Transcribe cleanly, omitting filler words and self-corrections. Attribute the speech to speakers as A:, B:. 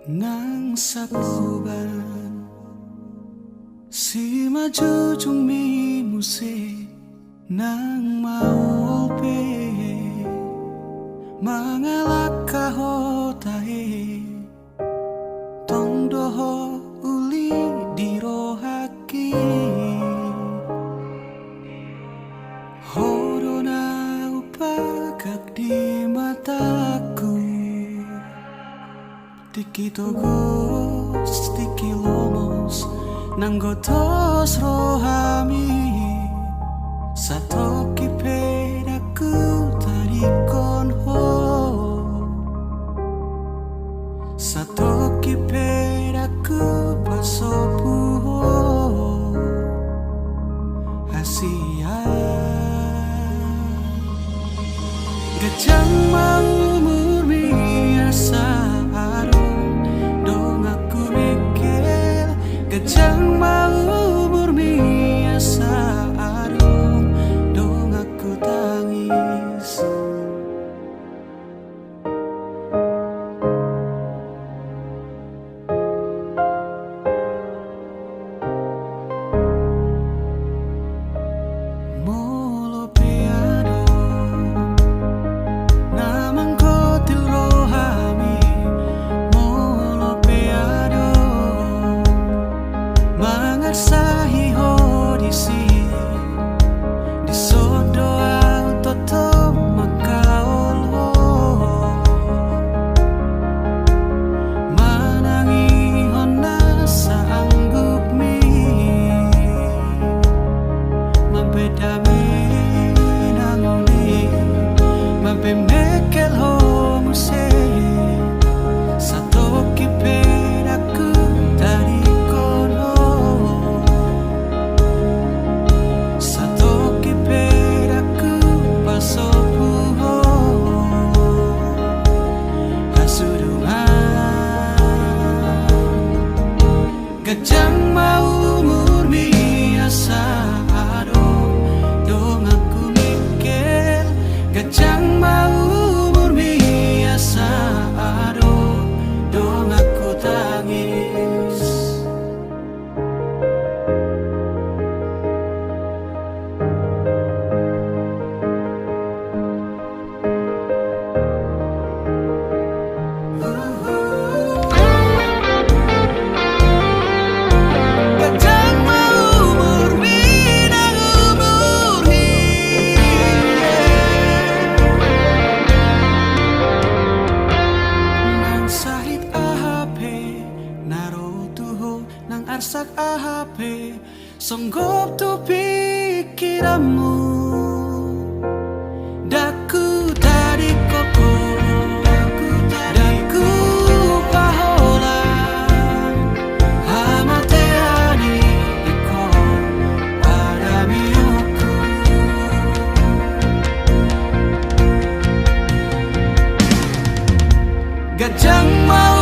A: Nang sakluban si majujung mi musik nang maupe mangalak kahotahe tong doho uli dirohaki horona upagak di mataku Tiki togos, tiki lomos, nanggotos rohami Satoki pedaku tarikon ho Satoki pedaku pasopu ho Asia Gajang mau murmi asa Gajang mau murmi asa arung dong aku tangis Molo peado namang kotil rohami Molo peado Mangarsahi hodisi di sodo toto makaol ho manangi hona sa anggup mi mabedami nangoni mabemekel ho muse satoki pedaku dari Gajang mau murmi asa adong dong aku mikir Gajang mau murmi asa adong dong aku tangis arsak ahape songgop tu pikiranmu daku tadi koko daku pahola hamateani iko pada miuku Gajang mau